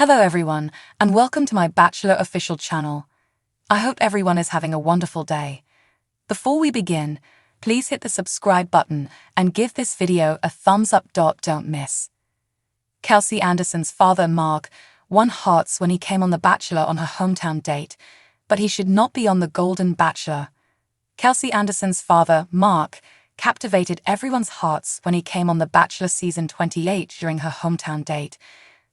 Hello everyone, and welcome to my Bachelor official channel. I hope everyone is having a wonderful day. Before we begin, please hit the subscribe button and give this video a thumbs up. Don't miss. Kelsey Anderson's father, Mark, won hearts when he came on The Bachelor on her hometown date, but he should not be on The Golden Bachelor. Kelsey Anderson's father, Mark, captivated everyone's hearts when he came on The Bachelor season 28 during her hometown date,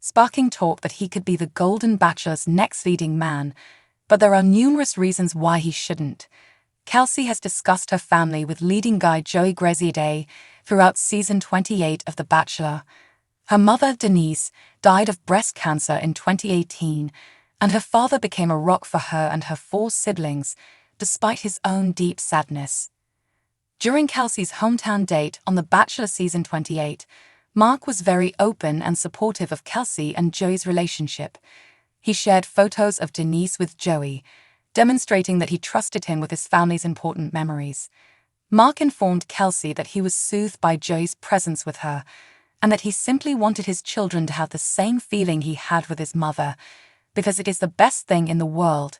sparking talk that he could be the Golden Bachelor's next leading man, but there are numerous reasons why he shouldn't. Kelsey has discussed her family with leading guy Joey Graziadei throughout season 28 of The Bachelor. Her mother, Denise, died of breast cancer in 2018, and her father became a rock for her and her 4 siblings, despite his own deep sadness. During Kelsey's hometown date on The Bachelor season 28, Mark was very open and supportive of Kelsey and Joey's relationship. He shared photos of Denise with Joey, demonstrating that he trusted him with his family's important memories. Mark informed Kelsey that he was soothed by Joey's presence with her, and that he simply wanted his children to have the same feeling he had with his mother, because it is the best thing in the world.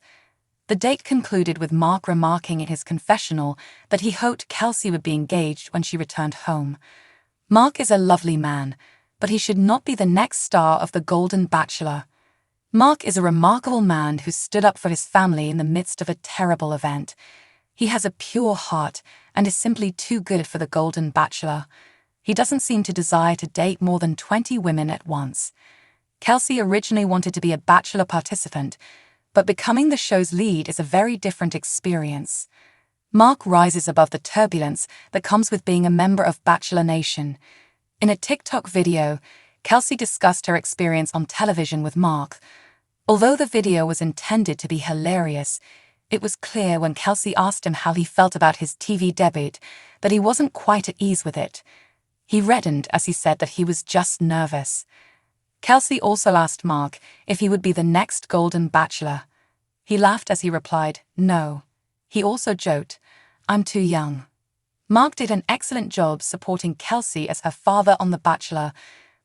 The date concluded with Mark remarking in his confessional that he hoped Kelsey would be engaged when she returned home. Mark is a lovely man, but he should not be the next star of The Golden Bachelor. Mark is a remarkable man who stood up for his family in the midst of a terrible event. He has a pure heart and is simply too good for The Golden Bachelor. He doesn't seem to desire to date more than 20 women at once. Kelsey originally wanted to be a Bachelor participant, but becoming the show's lead is a very different experience. Mark rises above the turbulence that comes with being a member of Bachelor Nation. In a TikTok video, Kelsey discussed her experience on television with Mark. Although the video was intended to be hilarious, it was clear when Kelsey asked him how he felt about his TV debut that he wasn't quite at ease with it. He reddened as he said that he was just nervous. Kelsey also asked Mark if he would be the next Golden Bachelor. He laughed as he replied, "No." He also joked, "I'm too young." Mark did an excellent job supporting Kelsey as her father on The Bachelor,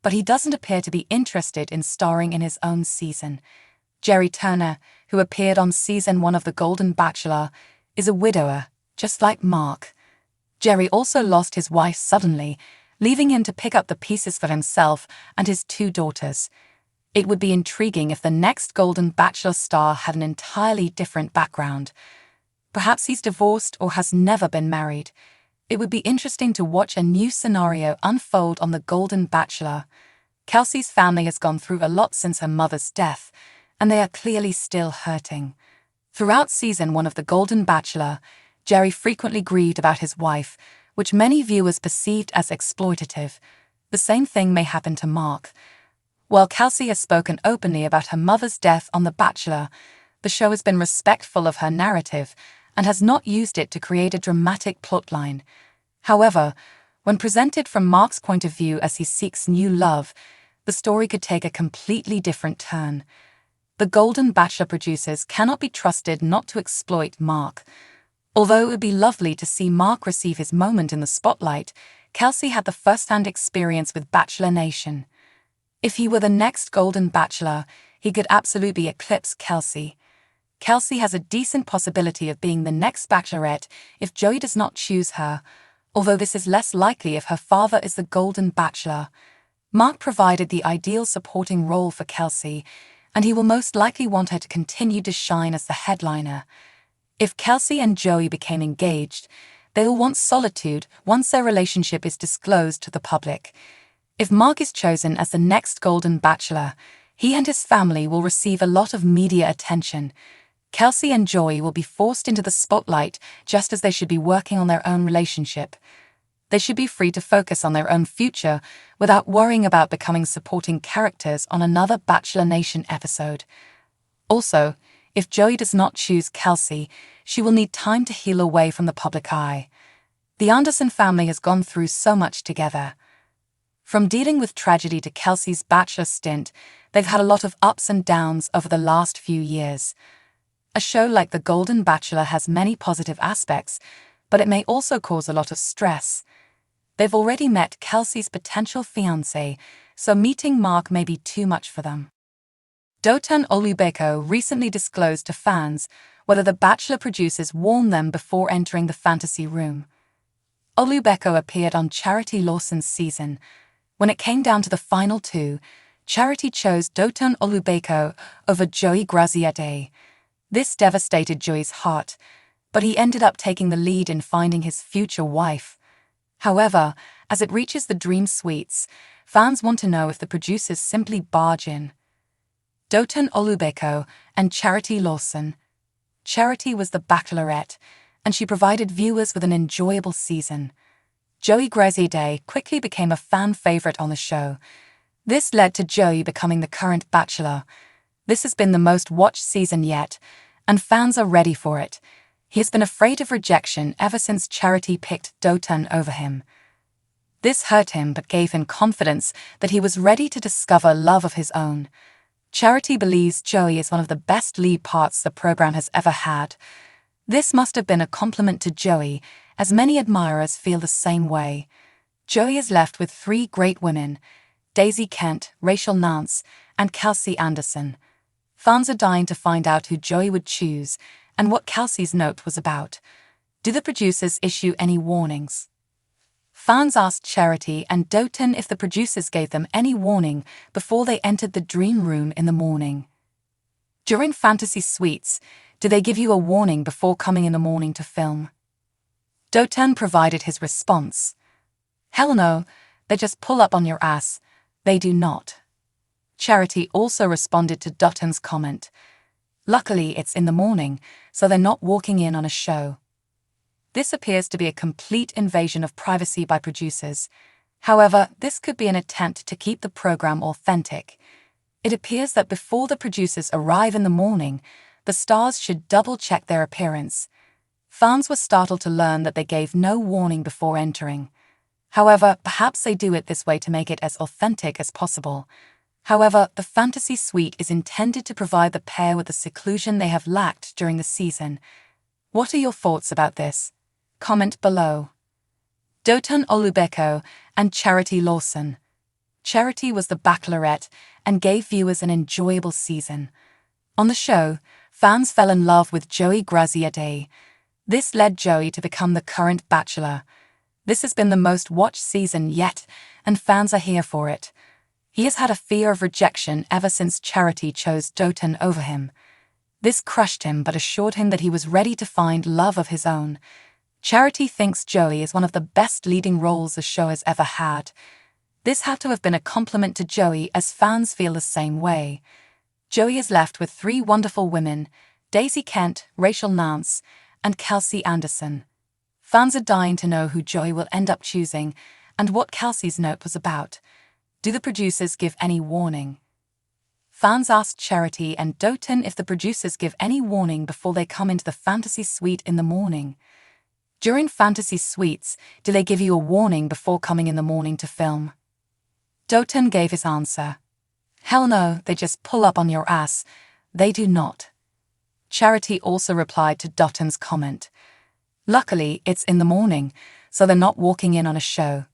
but he doesn't appear to be interested in starring in his own season. Jerry Turner, who appeared on season 1 of The Golden Bachelor, is a widower, just like Mark. Jerry also lost his wife suddenly, leaving him to pick up the pieces for himself and his 2 daughters. It would be intriguing if the next Golden Bachelor star had an entirely different background. Perhaps he's divorced or has never been married. It would be interesting to watch a new scenario unfold on The Golden Bachelor. Kelsey's family has gone through a lot since her mother's death, and they are clearly still hurting. Throughout season 1 of The Golden Bachelor, Jerry frequently grieved about his wife, which many viewers perceived as exploitative. The same thing may happen to Mark. While Kelsey has spoken openly about her mother's death on The Bachelor, the show has been respectful of her narrative and has not used it to create a dramatic plotline. However, when presented from Mark's point of view as he seeks new love, the story could take a completely different turn. The Golden Bachelor producers cannot be trusted not to exploit Mark. Although it would be lovely to see Mark receive his moment in the spotlight, Kelsey had the first-hand experience with Bachelor Nation. If he were the next Golden Bachelor, he could absolutely eclipse Kelsey. Kelsey has a decent possibility of being the next Bachelorette if Joey does not choose her, although this is less likely if her father is the Golden Bachelor. Mark provided the ideal supporting role for Kelsey, and he will most likely want her to continue to shine as the headliner. If Kelsey and Joey became engaged, they will want solitude once their relationship is disclosed to the public. If Mark is chosen as the next Golden Bachelor, he and his family will receive a lot of media attention. Kelsey and Joey will be forced into the spotlight just as they should be working on their own relationship. They should be free to focus on their own future without worrying about becoming supporting characters on another Bachelor Nation episode. Also, if Joey does not choose Kelsey, she will need time to heal away from the public eye. The Anderson family has gone through so much together. From dealing with tragedy to Kelsey's Bachelor stint, they've had a lot of ups and downs over the last few years. A show like The Golden Bachelor has many positive aspects, but it may also cause a lot of stress. They've already met Kelsey's potential fiancé, so meeting Mark may be too much for them. Dotun Olubeko recently disclosed to fans whether the Bachelor producers warned them before entering the fantasy room. Olubeko appeared on Charity Lawson's season. When it came down to the final two, Charity chose Dotun Olubeko over Joey Graziadei. This devastated Joey's heart, but he ended up taking the lead in finding his future wife. However, as it reaches the dream suites, fans want to know if the producers simply barge in. Dotun Olubeko and Charity Lawson. Charity was the Bachelorette, and she provided viewers with an enjoyable season. Joey Graziadei quickly became a fan favorite on the show. This led to Joey becoming the current Bachelor. This has been the most watched season yet, and fans are ready for it. He has been afraid of rejection ever since Charity picked Dotun over him. This hurt him but gave him confidence that he was ready to discover love of his own. Charity believes Joey is one of the best lead parts the program has ever had. This must have been a compliment to Joey, as many admirers feel the same way. Joey is left with three great women: Daisy Kent, Rachel Nance, and Kelsey Anderson. Fans are dying to find out who Joey would choose and what Kelsey's note was about. Do the producers issue any warnings? Fans asked Charity and Dotun if the producers gave them any warning before they entered the dream room in the morning. During fantasy suites, do they give you a warning before coming in the morning to film? Dotun provided his response. Hell no, they just pull up on your ass. They do not. Charity also responded to Dotun's comment. Luckily, it's in the morning, so they're not walking in on a show. This appears to be a complete invasion of privacy by producers. However, this could be an attempt to keep the program authentic. It appears that before the producers arrive in the morning, the stars should double-check their appearance. Fans were startled to learn that they gave no warning before entering. However, perhaps they do it this way to make it as authentic as possible. However, the fantasy suite is intended to provide the pair with the seclusion they have lacked during the season. What are your thoughts about this? Comment below. Dotun Olubeko and Charity Lawson. Charity was the Bachelorette and gave viewers an enjoyable season. On the show, fans fell in love with Joey Graziadei. This led Joey to become the current Bachelor. This has been the most watched season yet, and fans are here for it. He has had a fear of rejection ever since Charity chose Dotun over him. This crushed him but assured him that he was ready to find love of his own. Charity thinks Joey is one of the best leading roles the show has ever had. This had to have been a compliment to Joey, as fans feel the same way. Joey is left with three wonderful women: Daisy Kent, Rachel Nance, and Kelsey Anderson. Fans are dying to know who Joey will end up choosing and what Kelsey's note was about. Do the producers give any warning? Fans asked Charity and Dotun if the producers give any warning before they come into the fantasy suite in the morning. During fantasy suites, do they give you a warning before coming in the morning to film? Dotun gave his answer. Hell no, they just pull up on your ass. They do not. Charity also replied to Dotun's comment. Luckily, it's in the morning, so they're not walking in on a show.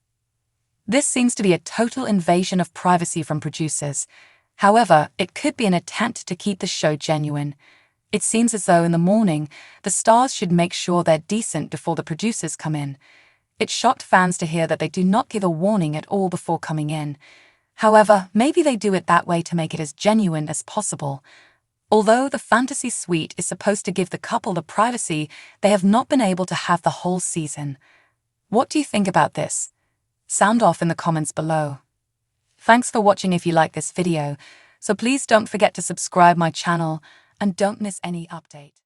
This seems to be a total invasion of privacy from producers. However, it could be an attempt to keep the show genuine. It seems as though in the morning, the stars should make sure they're decent before the producers come in. It shocked fans to hear that they do not give a warning at all before coming in. However, maybe they do it that way to make it as genuine as possible. Although the fantasy suite is supposed to give the couple the privacy they have not been able to have the whole season. What do you think about this? Sound off in the comments below. Thanks for watching. If you like this video, so please don't forget to subscribe my channel and don't miss any update.